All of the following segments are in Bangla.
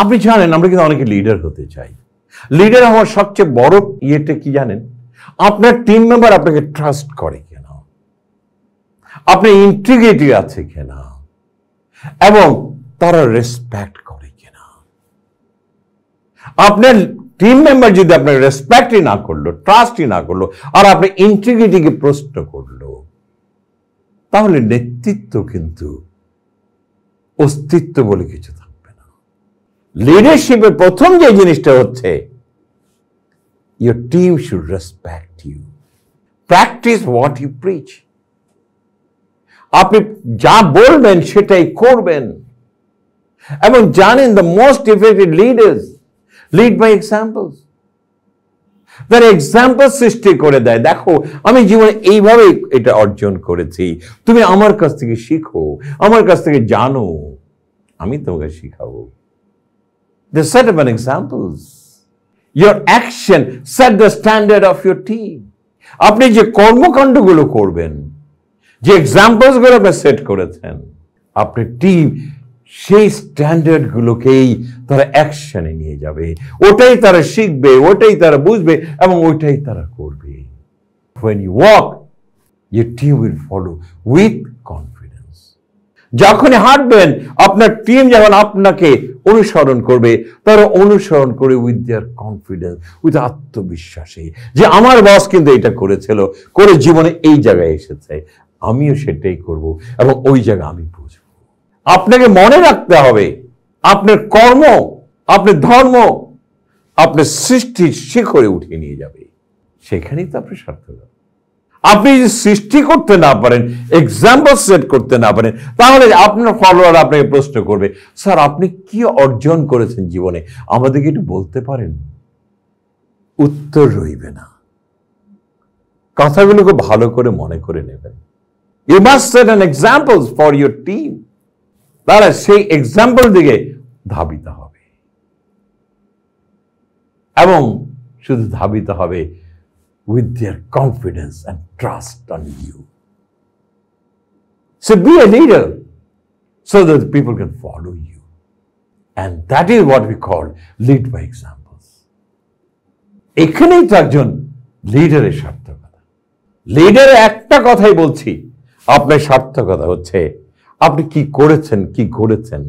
আপনি জানেন আমরা কিন্তু অনেকে লিডার হতে চাই। লিডার হওয়ার সবচেয়ে বড় ইয়েটা কি জানেন? আপনার টিম মেম্বার আপনাকে ট্রাস্ট করে কিনা, আপনার ইন্টিগ্রিটি আছে কিনা, এবং তারা রেসপেক্ট করে কিনা। আপনার টিম মেম্বার যদি আপনার রেসপেক্টই না করলো, ট্রাস্টই না করলো, আর আপনার ইন্টিগ্রিটিকে প্রশ্ন করলো, তাহলে নেতৃত্ব কিন্তু অস্তিত্ব বলে কিছু থাকবে না। লিডারশিপের প্রথম যে জিনিসটা হচ্ছে, your team should respect you. Practice what you preach. আপনি যা বলবেন সেটাই করবেন। এবং জানেন the most effective leaders lead by examples. তারা এক্সাম্পল সৃষ্টি করে দেয়, দেখো আমি জীবনে এইভাবে এটা অর্জন করেছি, তুমি আমার কাছ থেকে শিখো, আমার কাছ থেকে জানো, আমি তোমাকে শিখাবো। They set up an examples. Your action set the standard of your team. আপনি যে কর্মকাণ্ডগুলো করবেন, যে এক্সাম্পলস গুলো আপনি সেট করেছেন, আপনার টিম সেই স্ট্যান্ডার্ড গুলোকেই তারা অ্যাকশনে নিয়ে যাবে, ওটাই তারা শিখবে, ওটাই তারা বুঝবে, এবং ওটাই তারা করবে। When you walk, your team will follow with confidence. যখনই হাঁটবেন, আপনার টিম যখন আপনাকে অনুসরণ করবে, তারা অনুসরণ করে উইথ দেয়ার কনফিডেন্স, উইথ আত্মবিশ্বাসে, যে আমার বস কিন্তু এটা করেছিল, করে জীবনে এই জায়গায় এসেছে, আমিও সেটাই করব, এবং ওই জায়গায় আমি পৌঁছব। আপনাকে মনে রাখতে হবে, আপনার কর্ম, আপনার ধর্ম, আপনার সৃষ্টির শিখরে উঠিয়ে নিয়ে যাবে। সেখানেই তো আপনার সার্থকতা। আপনি যদি সৃষ্টি করতে না পারেন, এক্সাম্পল সেট করতে না পারেন, তাহলে আপনার ফলোয়ার আপনাকে প্রশ্ন করবে, স্যার আপনি কি অর্জন করেছেন জীবনে, আমাদেরকে একটু বলতে পারেন? উত্তর রইবে না। কথাগুলোকে ভালো করে মনে করে নেবেন। You must set an example for your team. তারা সেই এক্সাম্পল দিকে ধাবিত হবে, এবং শুধু ধাবিত হবে with their confidence and trust on you. So be a leader so that the people can follow you. And that is what we call lead by examples. এখানেই তো একজন লিডারের সার্থকতা। লিডারের একটা কথাই বলছি, আপনার সার্থকতা হচ্ছে আপনি কি করেছেন, কি গড়েছেন,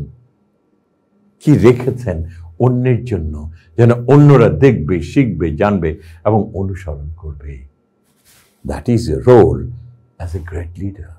কি রেখেছেন অন্যের জন্য, যেন অন্যরা দেখবে, শিখবে, জানবে এবং অনুসরণ করবে। That is your role as a great leader.